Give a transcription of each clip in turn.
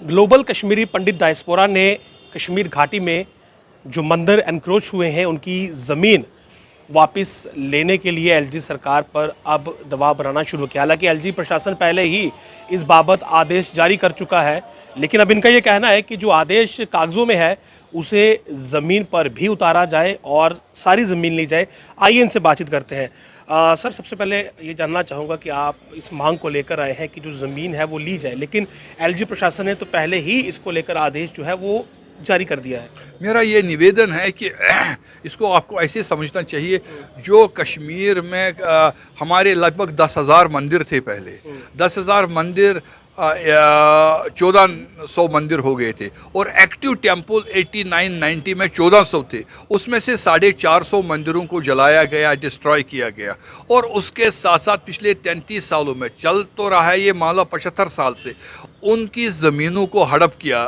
Global Kashmiri पंडित diaspora ने कश्मीर घाटी में जो मंदिर एनक्रोच हुए हैं उनकी ज़मीन वापस लेने के लिए एलजी सरकार पर अब दबाव बनाना शुरू किया। हालांकि एलजी प्रशासन पहले ही इस बाबत आदेश जारी कर चुका है, लेकिन अब इनका ये कहना है कि जो आदेश कागज़ों में है उसे ज़मीन पर भी उतारा जाए और सारी ज़मीन ली जाए। आइए इनसे बातचीत करते हैं। सर, सबसे पहले ये जानना चाहूँगा कि आप इस मांग को लेकर आए हैं कि जो ज़मीन है वो ली जाए, लेकिन एलजी प्रशासन ने तो पहले ही इसको लेकर आदेश जो है वो जारी कर दिया है। मेरा ये निवेदन है कि इसको आपको ऐसे समझना चाहिए, जो कश्मीर में हमारे लगभग 10,000 मंदिर थे पहले। 10,000 मंदिर 1400 मंदिर हो गए थे और एक्टिव टेम्पल 89-90 में 1400 थे। उसमें से 450 मंदिरों को जलाया गया, डिस्ट्रॉय किया गया। और उसके साथ साथ पिछले 33 सालों में चल तो रहा है ये, मान लो 75 साल से उनकी ज़मीनों को हड़प किया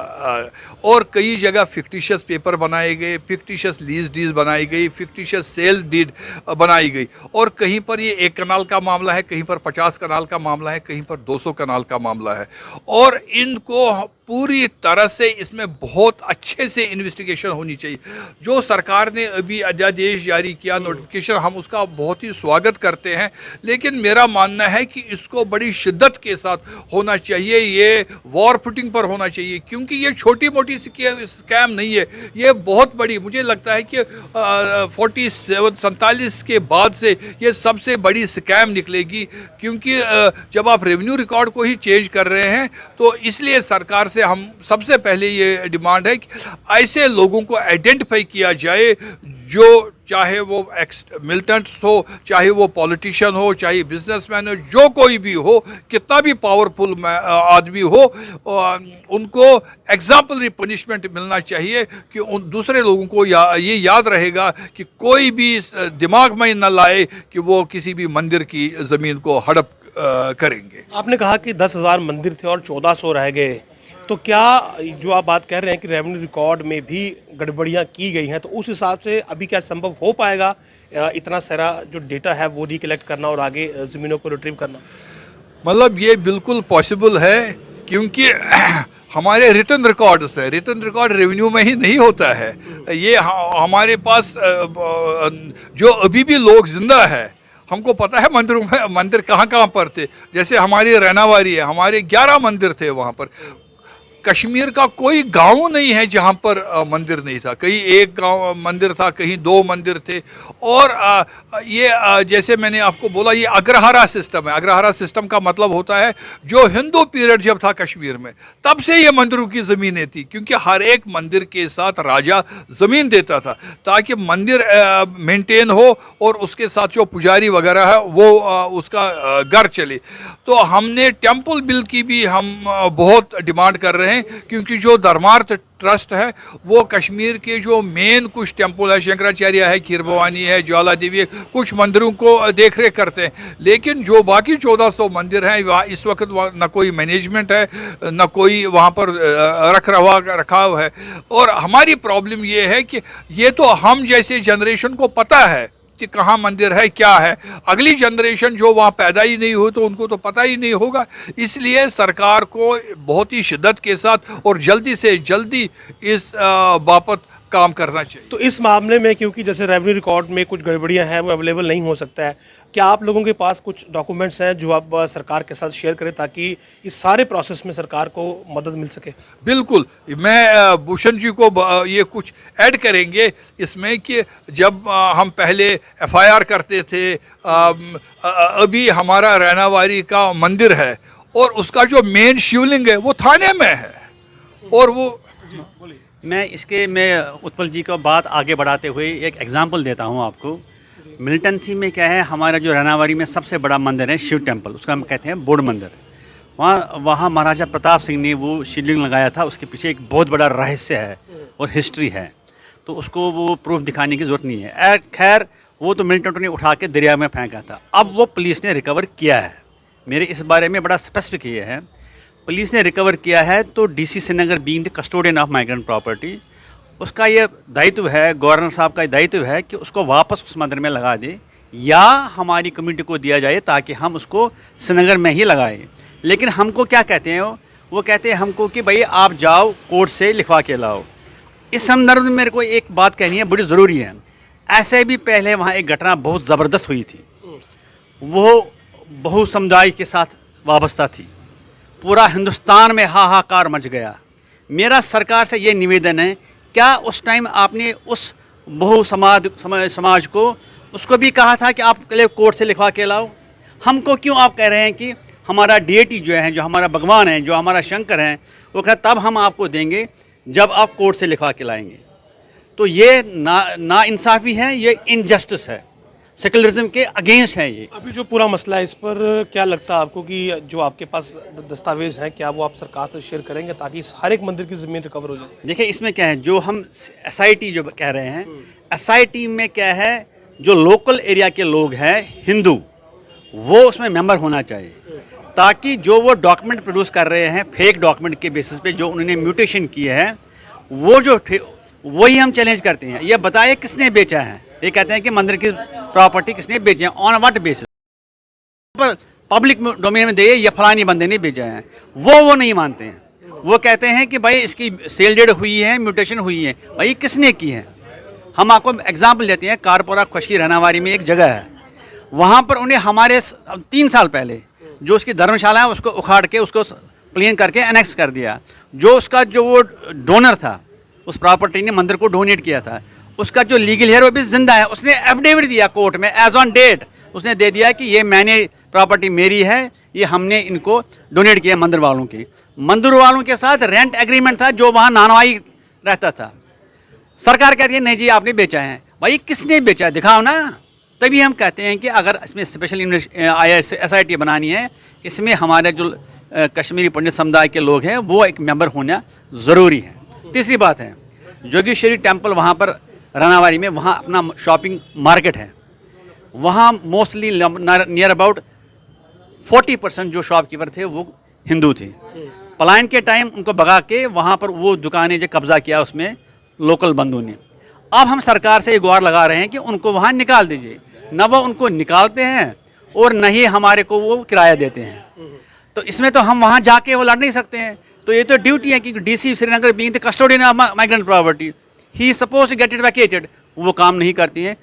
और कई जगह फिक्टिशियस पेपर बनाए गए, फिक्टिशियस लीज डीड बनाई गई, फिक्टिशियस सेल डीड बनाई गई। और कहीं पर ये 1 कनाल का मामला है, कहीं पर 50 कनाल का मामला है, कहीं पर 200 कनाल का मामला है। और इनको पूरी तरह से इसमें बहुत अच्छे से इन्वेस्टिगेशन होनी चाहिए। जो सरकार ने अभी अध्यादेश जारी किया, नोटिफिकेशन, हम उसका बहुत ही स्वागत करते हैं, लेकिन मेरा मानना है कि इसको बड़ी शिद्दत के साथ होना चाहिए। ये वॉर फुटिंग पर होना चाहिए, क्योंकि ये छोटी मोटी स्कैम नहीं है, ये बहुत बड़ी, मुझे लगता है कि 47 के बाद से ये सबसे बड़ी स्कैम निकलेगी। क्योंकि जब आप रेवेन्यू रिकॉर्ड को ही चेंज कर रहे हैं, तो इसलिए सरकार से हम सबसे पहले ये डिमांड है कि ऐसे लोगों को आइडेंटिफाई किया जाए, जो चाहे वो मिलिटेंट्स हो, चाहे वो पॉलिटिशियन हो, चाहे बिजनेसमैन हो, जो कोई भी हो, कितना भी पावरफुल आदमी हो, उनको एग्जाम्पलरी पनिशमेंट मिलना चाहिए कि उन दूसरे लोगों को ये याद रहेगा कि कोई भी दिमाग में न लाए कि वो किसी भी मंदिर की ज़मीन को हड़प करेंगे। आपने कहा कि 10,000 मंदिर थे और 1400 रह गए, तो क्या जो आप बात कह रहे हैं कि रेवेन्यू रिकॉर्ड में भी गड़बड़ियां की गई हैं, तो उस हिसाब से अभी क्या संभव हो पाएगा इतना सारा जो डेटा है वो रिकलेक्ट करना और आगे ज़मीनों को रिट्रीव करना? मतलब ये बिल्कुल पॉसिबल है, क्योंकि हमारे रिटर्न रिकॉर्ड्स है, रिटर्न रिकॉर्ड रेवेन्यू में ही नहीं होता है। ये हमारे पास जो अभी भी लोग जिंदा है, हमको पता है मंदिरों में मंदिर कहाँ कहाँ पर थे। जैसे हमारी रैनावारी है, हमारे 11 मंदिर थे वहाँ पर। कश्मीर का कोई गांव नहीं है जहां पर मंदिर नहीं था। कहीं 1 गांव मंदिर था, कहीं 2 मंदिर थे। और ये जैसे मैंने आपको बोला, ये अग्रहारा सिस्टम है। अग्रहारा सिस्टम का मतलब होता है जो हिंदू पीरियड जब था कश्मीर में, तब से ये मंदिरों की ज़मीनें थी, क्योंकि हर एक मंदिर के साथ राजा ज़मीन देता था ताकि मंदिर मेंटेन हो और उसके साथ जो पुजारी वगैरह है वो उसका घर चले। तो हमने टेम्पल बिल की भी हम बहुत डिमांड कर रहे हैं, क्योंकि जो धर्मार्थ ट्रस्ट है वो कश्मीर के जो मेन कुछ टेम्पल है, शंकराचार्य है, खीर भवानी है, ज्वाला देवी है, कुछ मंदिरों को देख रेख करते हैं। लेकिन जो बाकी 1400 मंदिर हैं, वहाँ इस वक्त न कोई मैनेजमेंट है, न कोई वहाँ पर रखाव है। और हमारी प्रॉब्लम ये है कि ये तो हम जैसे जनरेशन को पता है कि कहाँ मंदिर है, क्या है। अगली जनरेशन जो वहाँ पैदा ही नहीं हुई, तो उनको तो पता ही नहीं होगा। इसलिए सरकार को बहुत ही शिद्दत के साथ और जल्दी से जल्दी इस बाबत काम करना चाहिए। तो इस मामले में, क्योंकि जैसे रेवेन्यू रिकॉर्ड में कुछ गड़बड़ियां हैं वो अवेलेबल नहीं हो सकता है, क्या आप लोगों के पास कुछ डॉक्यूमेंट्स हैं जो आप सरकार के साथ शेयर करें ताकि इस सारे प्रोसेस में सरकार को मदद मिल सके? बिल्कुल, मैं भूषण जी को ये कुछ ऐड करेंगे इसमें कि जब हम पहले FIR करते थे, अभी हमारा रैनावारी का मंदिर है और उसका जो मेन शिवलिंग है वो थाने में है। और वो मैं उत्पल जी को बात आगे बढ़ाते हुए एक एग्जांपल देता हूं आपको। मिलिटेंसी में क्या है, हमारा जो रैनावारी में सबसे बड़ा मंदिर है शिव टेम्पल, उसका हम कहते हैं बोर्ड मंदिर। वहाँ महाराजा प्रताप सिंह ने वो शिवलिंग लगाया था, उसके पीछे एक बहुत बड़ा रहस्य है और हिस्ट्री है, तो उसको वो प्रूफ दिखाने की ज़रूरत नहीं है। खैर, वो तो मिलिटेंटों ने उठा के दरिया में फेंका था, अब वो पुलिस ने रिकवर किया है। मेरे इस बारे में बड़ा स्पेसिफिक ये है, पुलिस ने रिकवर किया है, तो DC Srinagar being the custodian of migrant property, उसका ये दायित्व है, गवर्नर साहब का दायित्व है कि उसको वापस उस मंदिर में लगा दे या हमारी कम्युनिटी को दिया जाए ताकि हम उसको श्रीनगर में ही लगाएं। लेकिन हमको क्या कहते हैं, वो कहते हैं हमको कि भाई आप जाओ कोर्ट से लिखवा के लाओ। इस संदर्भ में मेरे को एक बात कहनी है, बड़ी ज़रूरी है। ऐसे भी पहले वहाँ एक घटना बहुत ज़बरदस्त हुई थी, वो बहु समुदाय के साथ वाबस्ता थी, पूरा हिंदुस्तान में हाहाकार मच गया। मेरा सरकार से ये निवेदन है, क्या उस टाइम आपने उस बहु समाज को उसको भी कहा था कि आप पहले कोर्ट से लिखवा के लाओ? हमको क्यों आप कह रहे हैं कि हमारा डीएटी जो है, जो हमारा भगवान है, जो हमारा शंकर है, वो कहता तब हम आपको देंगे जब आप कोर्ट से लिखवा के लाएंगे? तो ये ना इंसाफ़ी है, ये इनजस्टिस है, सेकुलरिज्म के अगेंस्ट है ये। अभी जो पूरा मसला है, इस पर क्या लगता है आपको कि जो आपके पास दस्तावेज हैं, क्या वो आप सरकार से शेयर करेंगे ताकि हर एक मंदिर की ज़मीन रिकवर हो जाए? देखिए इसमें क्या है, जो हम एसआईटी जो कह रहे हैं, एसआईटी में क्या है, जो लोकल एरिया के लोग हैं हिंदू, वो उसमें मेंबर होना चाहिए, ताकि जो वो डॉक्यूमेंट प्रोड्यूस कर रहे हैं फेक डॉक्यूमेंट के बेसिस पे जो उन्होंने म्यूटेशन किए हैं, वो जो वही हम चैलेंज करते हैं। ये बताइए किसने बेचा है? ये कहते हैं कि मंदिर की प्रॉपर्टी किसने बेची है, ऑन व्हाट बेसिस पर पब्लिक डोमेन में दे, ये फलानी बंदे ने बेचा है। वो नहीं मानते हैं, वो कहते हैं कि भाई इसकी सेल डेट हुई है, म्यूटेशन हुई है। भाई किसने की है? हम आपको एग्जाम्पल देते हैं, कारपोरा खुशी रहनावारी में एक जगह है, वहाँ पर उन्हें हमारे 3 साल पहले जो उसकी धर्मशाला है उसको उखाड़ के उसको प्लेन करके एनेक्स कर दिया। जो उसका जो वो डोनर था, उस प्रॉपर्टी ने मंदिर को डोनेट किया था, उसका जो लीगल हेयर वो भी जिंदा है। उसने एफिडेविट दिया कोर्ट में एज ऑन डेट, उसने दे दिया कि ये मैंने प्रॉपर्टी मेरी है, ये हमने इनको डोनेट किया मंदिर वालों की। मंदिर वालों के साथ रेंट एग्रीमेंट था, जो वहाँ नानवाई रहता था। सरकार कहती है नहीं जी आपने बेचा है। भाई किसने बेचा, दिखाओ ना। तभी हम कहते हैं कि अगर इसमें स्पेशल एसआईटी बनानी है, इसमें हमारे जो कश्मीरी पंडित समुदाय के लोग हैं वो एक मेंबर होना ज़रूरी है। तीसरी बात है, जोगेश्वरी टेम्पल वहाँ पर रानावारी में, वहाँ अपना शॉपिंग मार्केट है, वहाँ मोस्टली नियर अबाउट 40% जो शॉपकीपर थे वो हिंदू थे। पलायन के टाइम उनको भगा के वहाँ पर वो दुकानें जो कब्जा किया उसमें लोकल बंदों ने। अब हम सरकार से गुहार लगा रहे हैं कि उनको वहाँ निकाल दीजिए। न वो उनको निकालते हैं और न ही हमारे को वो किराया देते हैं। तो इसमें तो हम वहाँ जाके वो लड़ नहीं सकते हैं। तो ये तो ड्यूटी है कि DC Srinagar being the custodian of migrant property, he is suppose to get it vacated, वो काम नहीं करती है।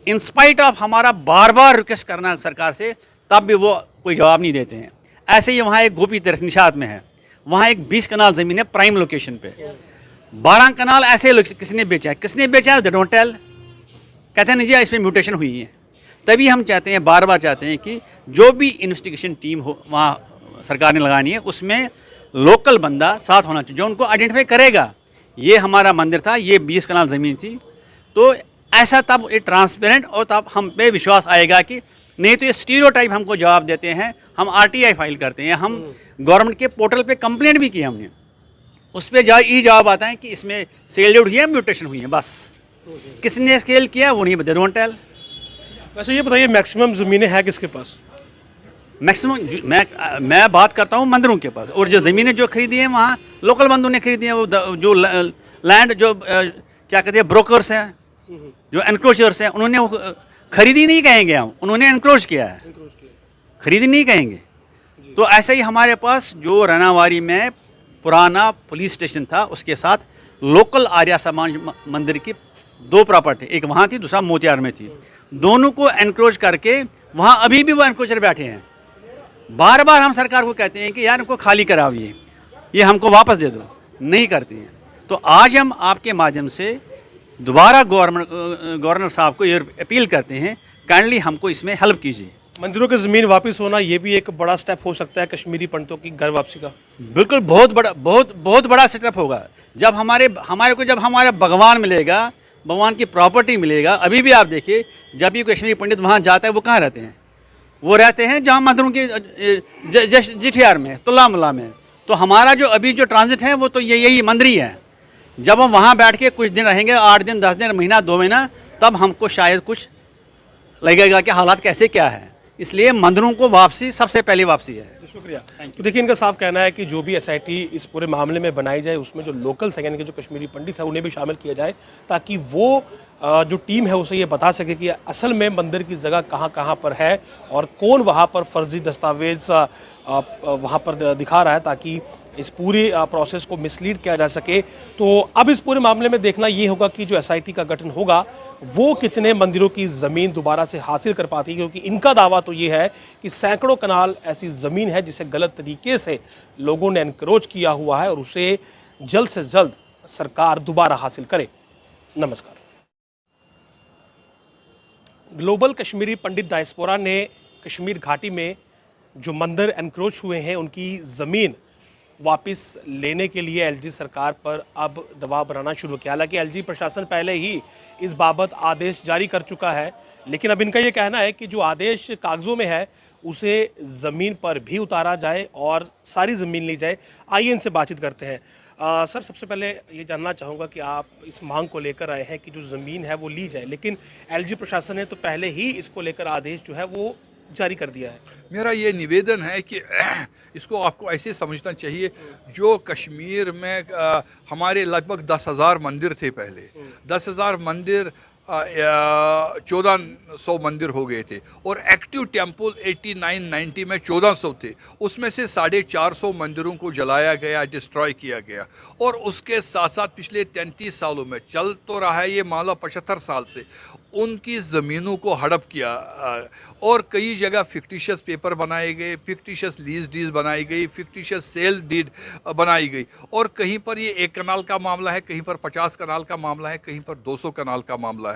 इन स्पाइट ऑफ हमारा बार बार रिक्वेस्ट करना सरकार से, तब भी वो कोई जवाब नहीं देते हैं। ऐसे ही वहाँ एक गोपी तीर्थ निषाद में है, वहाँ एक 20 कनाल ज़मीन है प्राइम लोकेशन पे। 12 कनाल ऐसे किसने बेचा है, किसने बेचा है, दे डोंट टेल। कहते हैं नहीं जी इसमें म्यूटेशन हुई है। तभी हम चाहते हैं, बार बार चाहते हैं कि जो भी इन्वेस्टिगेशन टीम हो वहाँ सरकार ने लगानी है, उसमें लोकल बंदा साथ होना चाहिए जो उनको आइडेंटिफाई करेगा। ये हमारा मंदिर था, ये 20 कनाल ज़मीन थी। तो ऐसा तब ये ट्रांसपेरेंट और तब हम पे विश्वास आएगा कि नहीं तो ये स्टीरियोटाइप हमको जवाब देते हैं। हम आरटीआई फाइल करते हैं, हम गवर्नमेंट के पोर्टल पे कंप्लेंट भी की हमने, उस पर ये जवाब आता है कि इसमें सेल डेट हुई है, म्यूटेशन हुई है, बस किसने स्केल किया वो नहीं बता, डोंट टेल। वैसे ये बताइए मैक्सिमम ज़मीनें हैं किसके पास? मैक्सिमम मैं बात करता हूँ मंदिरों के पास, और जो ज़मीनें जो खरीदी हैं वहाँ लोकल बंदों ने खरीदी हैं। वो जो लैंड जो क्या कहते हैं ब्रोकर्स हैं, जो एनक्रोचर्स हैं, उन्होंने वो खरीदी नहीं कहेंगे हम, उन्होंने एनक्रोच किया है, खरीदी नहीं कहेंगे। तो ऐसे ही हमारे पास जो रनावारी में पुराना पुलिस स्टेशन था, उसके साथ लोकल आर्या समाज मंदिर की 2 प्रॉपर्टी, एक वहाँ थी, दूसरा मोतिहार में थी। दोनों को एनक्रोच करके वहाँ अभी भी वो एनक्रोचर बैठे हैं। बार बार हम सरकार को कहते हैं कि यार इनको खाली कराइए, ये हमको वापस दे दो, नहीं करती हैं। तो आज हम आपके माध्यम से दोबारा गवर्नर साहब को ये अपील करते हैं, काइंडली हमको इसमें हेल्प कीजिए। मंदिरों की ज़मीन वापस होना ये भी एक बड़ा स्टेप हो सकता है कश्मीरी पंडितों की घर वापसी का। बिल्कुल बहुत बड़ा स्टेप होगा। जब हमारे को जब हमारा भगवान मिलेगा, भगवान की प्रॉपर्टी मिलेगा। अभी भी आप देखिए, जब भी कश्मीरी पंडित वहाँ जाता है वो कहाँ रहते हैं? वो रहते हैं जहाँ मंदिरों के जिठियार में, तुल्ला में। तो हमारा जो अभी जो ट्रांजिट है वो तो यही मंदिर ही है। जब हम वहाँ बैठ के कुछ दिन रहेंगे, 8 दिन, 10 दिन, महीना, 2 महीना, तब हमको शायद कुछ लगेगा कि हालात कैसे क्या है। इसलिए मंदिरों को वापसी सबसे पहली वापसी है। शुक्रिया। तो देखिए इनका साफ कहना है कि जो भी एसआईटी इस पूरे मामले में बनाई जाए, उसमें जो लोकल्स हैं यानी कि जो कश्मीरी पंडित है उन्हें भी शामिल किया जाए, ताकि वो जो टीम है उसे ये बता सके कि असल में मंदिर की जगह कहाँ कहाँ पर है और कौन वहाँ पर फर्जी दस्तावेज वहाँ पर दिखा रहा है ताकि इस पूरे प्रोसेस को मिसलीड किया जा सके। तो अब इस पूरे मामले में देखना ये होगा कि जो एसआईटी का गठन होगा वो कितने मंदिरों की ज़मीन दोबारा से हासिल कर पाती है, क्योंकि इनका दावा तो ये है कि सैकड़ों कनाल ऐसी ज़मीन है जिसे गलत तरीके से लोगों ने एनक्रोच किया हुआ है और उसे जल्द से जल्द सरकार दोबारा हासिल करे। नमस्कार। ग्लोबल कश्मीरी पंडित डायस्पोरा ने कश्मीर घाटी में जो मंदिर एनक्रोच हुए हैं उनकी ज़मीन वापस लेने के लिए एलजी सरकार पर अब दबाव बनाना शुरू किया। हालांकि एलजी प्रशासन पहले ही इस बाबत आदेश जारी कर चुका है, लेकिन अब इनका ये कहना है कि जो आदेश कागज़ों में है उसे ज़मीन पर भी उतारा जाए और सारी ज़मीन ली जाए। आइए इनसे बातचीत करते हैं। सर, सबसे पहले ये जानना चाहूँगा कि आप इस मांग को लेकर आए हैं कि जो ज़मीन है वो ली जाए, लेकिन एलजी प्रशासन ने तो पहले ही इसको लेकर आदेश जो है वो जारी कर दिया है। मेरा ये निवेदन है कि इसको आपको ऐसे समझना चाहिए, जो कश्मीर में हमारे लगभग 10,000 मंदिर थे पहले, 10,000 मंदिर 1400 मंदिर हो गए थे और एक्टिव टेम्पल 89-90 में 1400 थे। उसमें से 450 मंदिरों को जलाया गया, डिस्ट्रॉय किया गया। और उसके साथ साथ पिछले 33 सालों में चल तो रहा है ये मामला 75 साल से, उनकी ज़मीनों को हड़प किया और कई जगह फिक्टिशियस पेपर बनाए गए, फिक्टिशियस लीज डीड बनाई गई, फिक्टिशियस सेल डीड बनाई गई। और कहीं पर ये 1 कनाल का मामला है, कहीं पर 50 कनाल का मामला है, कहीं पर 200 कनाल का मामला है।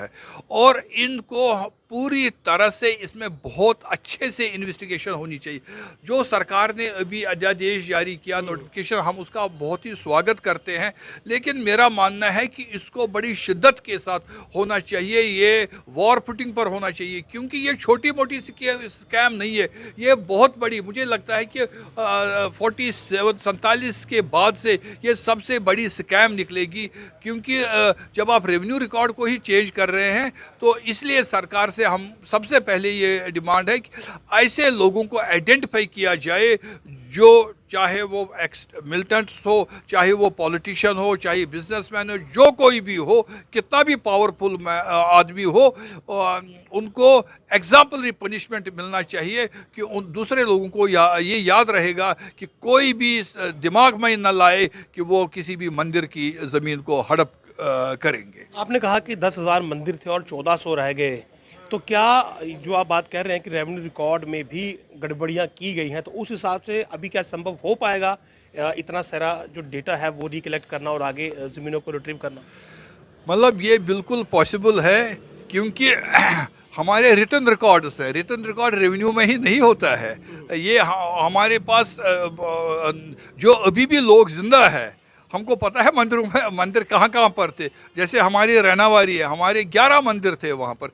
और इनको पूरी तरह से इसमें बहुत अच्छे से इन्वेस्टिगेशन होनी चाहिए। जो सरकार ने अभी अध्यादेश जारी किया, नोटिफिकेशन, हम उसका बहुत ही स्वागत करते हैं, लेकिन मेरा मानना है कि इसको बड़ी शिद्दत के साथ होना चाहिए, ये वॉर फुटिंग पर होना चाहिए, क्योंकि ये छोटी मोटी स्कैम नहीं है, ये बहुत बड़ी, मुझे लगता है कि 47 के बाद से ये सबसे बड़ी स्कैम निकलेगी। क्योंकि जब आप रेवेन्यू रिकॉर्ड को ही चेंज कर रहे हैं तो इसलिए सरकार से हम सबसे पहले ये डिमांड है कि ऐसे लोगों को आइडेंटिफाई किया जाए, जो चाहे वो एक्स मिलिटेंट्स हो, चाहे वो पॉलिटिशियन हो, चाहे बिजनेसमैन हो, जो कोई भी हो, कितना भी पावरफुल आदमी हो, उनको एग्जाम्पलरी पनिशमेंट मिलना चाहिए कि उन दूसरे लोगों को ये याद रहेगा कि कोई भी दिमाग में न लाए कि वो किसी भी मंदिर की ज़मीन को हड़प करेंगे। आपने कहा कि 10,000 मंदिर थे और 1400 रह गए, तो क्या जो आप बात कह रहे हैं कि रेवेन्यू रिकॉर्ड में भी गड़बड़ियां की गई हैं, तो उस हिसाब से अभी क्या संभव हो पाएगा इतना सारा जो डेटा है वो रिकलेक्ट करना और आगे ज़मीनों को रिट्रीव करना? मतलब ये बिल्कुल पॉसिबल है, क्योंकि हमारे रिटर्न रिकॉर्ड्स है, रिटर्न रिकॉर्ड रेवेन्यू में ही नहीं होता है। ये हमारे पास जो अभी भी लोग जिंदा है, हमको पता है मंदिरों में मंदिर कहाँ कहाँ पर थे। जैसे हमारी रैनावारी है, हमारे 11 मंदिर थे वहाँ पर।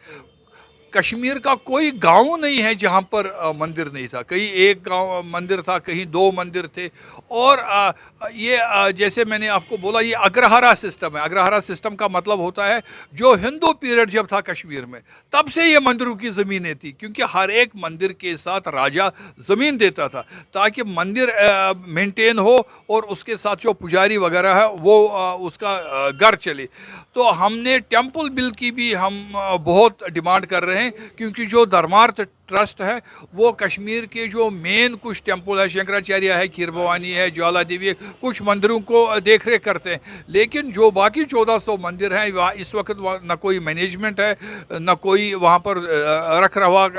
कश्मीर का कोई गांव नहीं है जहां पर मंदिर नहीं था, कहीं 1 गांव मंदिर था, कहीं 2 मंदिर थे। और ये जैसे मैंने आपको बोला, ये अग्रहारा सिस्टम है। अग्रहारा सिस्टम का मतलब होता है जो हिंदू पीरियड जब था कश्मीर में, तब से ये मंदिरों की ज़मीनें थी, क्योंकि हर एक मंदिर के साथ राजा ज़मीन देता था ताकि मंदिर मेंटेन हो और उसके साथ जो पुजारी वगैरह है वो उसका घर चले। तो हमने टेम्पल बिल की भी हम बहुत डिमांड कर रहे हैं, क्योंकि जो धर्मार्थ ट्रस्ट है वो कश्मीर के जो मेन कुछ टेम्पल है, शंकराचार्य है, खीर भवानी है, ज्वाला देवी है, कुछ मंदिरों को देख रेख करते हैं। लेकिन जो बाकी 1400 मंदिर हैं वहाँ इस वक्त न कोई मैनेजमेंट है, न कोई वहाँ पर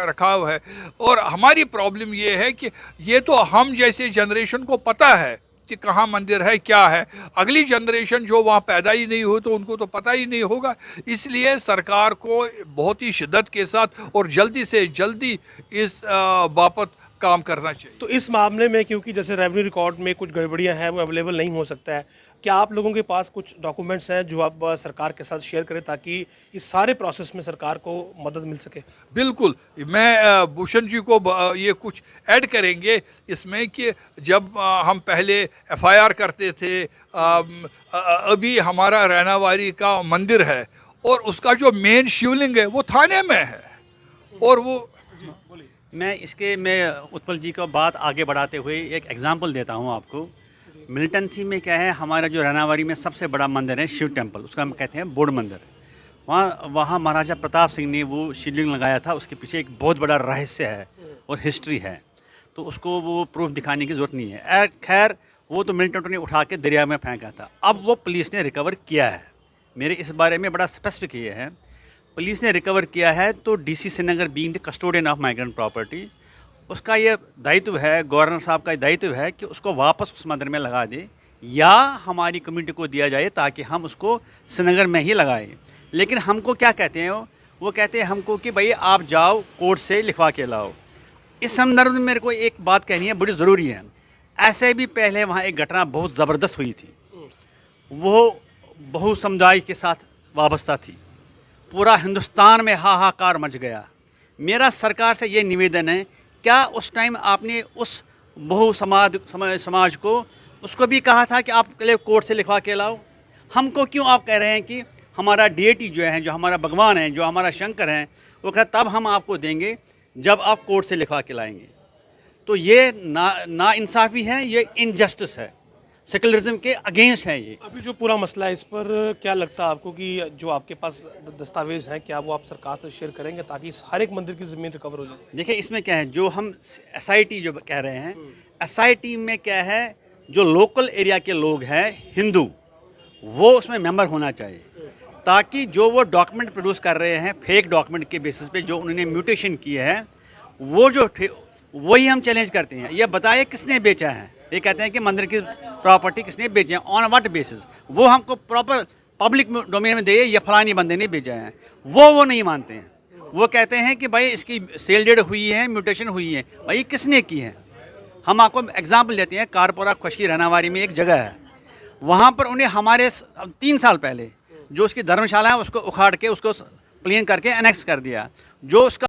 रखाव है। और हमारी प्रॉब्लम ये है कि ये तो हम जैसे जनरेशन को पता है कि कहाँ मंदिर है, क्या है। अगली जनरेशन जो वहाँ पैदा ही नहीं हो तो उनको तो पता ही नहीं होगा। इसलिए सरकार को बहुत ही शिद्दत के साथ और जल्दी से जल्दी इस बाबत काम करना चाहिए। तो इस मामले में क्योंकि जैसे रेवेन्यू रिकॉर्ड में कुछ गड़बड़ियां हैं वो अवेलेबल नहीं हो सकता है, क्या आप लोगों के पास कुछ डॉक्यूमेंट्स हैं जो आप सरकार के साथ शेयर करें ताकि इस सारे प्रोसेस में सरकार को मदद मिल सके? बिल्कुल, मैं भूषण जी को ये कुछ ऐड करेंगे इसमें कि जब हम पहले एफआईआर करते थे, अभी हमारा रैनावारी का मंदिर है और उसका जो मेन शिवलिंग है वो थाने में है। और वो मैं उत्पल जी को बात आगे बढ़ाते हुए एक एग्जांपल देता हूं आपको। मिलिटेंसी में क्या है, हमारा जो रैनावारी में सबसे बड़ा मंदिर है शिव टेम्पल, उसका हम कहते हैं बोर्ड मंदिर। वहाँ महाराजा प्रताप सिंह ने वो शिवलिंग लगाया था, उसके पीछे एक बहुत बड़ा रहस्य है और हिस्ट्री है। तो उसको वो प्रूफ दिखाने की ज़रूरत नहीं है। खैर वो तो मिलिटेंटों ने उठा के दरिया में फेंका था, अब वो पुलिस ने रिकवर किया है। मेरे इस बारे में बड़ा स्पेसिफिक ये है, पुलिस ने रिकवर किया है, तो DC Srinagar being the custodian of migrant property, उसका ये दायित्व है, गवर्नर साहब का दायित्व है कि उसको वापस उस मंदिर में लगा दे या हमारी कम्युनिटी को दिया जाए ताकि हम उसको श्रीनगर में ही लगाएं। लेकिन हमको क्या कहते हैं वो कहते हैं हमको कि भाई आप जाओ कोर्ट से लिखवा के लाओ। इस संदर्भ में मेरे को एक बात कहनी है, बड़ी ज़रूरी है। ऐसे भी पहले वहाँ एक घटना बहुत ज़बरदस्त हुई थी, वो बहु समुदाय के साथ वाबस्ता थी, पूरा हिंदुस्तान में हाहाकार मच गया। मेरा सरकार से ये निवेदन है, क्या उस टाइम आपने उस बहु समाज को उसको भी कहा था कि आप पहले कोर्ट से लिखवा के लाओ? हमको क्यों आप कह रहे हैं कि हमारा डीएटी जो है, जो हमारा भगवान है, जो हमारा शंकर है, वो कहता तब हम आपको देंगे जब आप कोर्ट से लिखवा के लाएंगे? तो ये ना इंसाफ़ी है, ये इनजस्टिस है, सेकुलरिज्म के अगेंस्ट है ये। अभी जो पूरा मसला है, इस पर क्या लगता है आपको कि जो आपके पास दस्तावेज हैं, क्या वो आप सरकार से शेयर करेंगे ताकि हर एक मंदिर की ज़मीन रिकवर हो जाए? देखिए इसमें क्या है, जो हम एसआईटी जो कह रहे हैं, एसआईटी में क्या है, जो लोकल एरिया के लोग हैं हिंदू, वो उसमें मेंबर होना चाहिए, ताकि जो वो डॉक्यूमेंट प्रोड्यूस कर रहे हैं फेक डॉक्यूमेंट के बेसिस पे जो उन्होंने म्यूटेशन किए हैं, वो जो वही हम चैलेंज करते हैं। ये बताइए किसने बेचा है? ये कहते हैं कि मंदिर की प्रॉपर्टी किसने बेची है, ऑन व्हाट बेसिस? वो हमको प्रॉपर पब्लिक डोमेन में दे, ये फलानी बंदे ने बेचा है, वो नहीं मानते हैं। वो कहते हैं कि भाई इसकी सेल डेट हुई है, म्यूटेशन हुई है, भाई किसने की है? हम आपको एग्जाम्पल देते हैं, कारपोरा खुशी रहनावारी में एक जगह है, वहाँ पर उन्हें हमारे 3 साल पहले जो उसकी धर्मशाला है उसको उखाड़ के उसको प्लेन करके एनेक्स कर दिया। जो उसका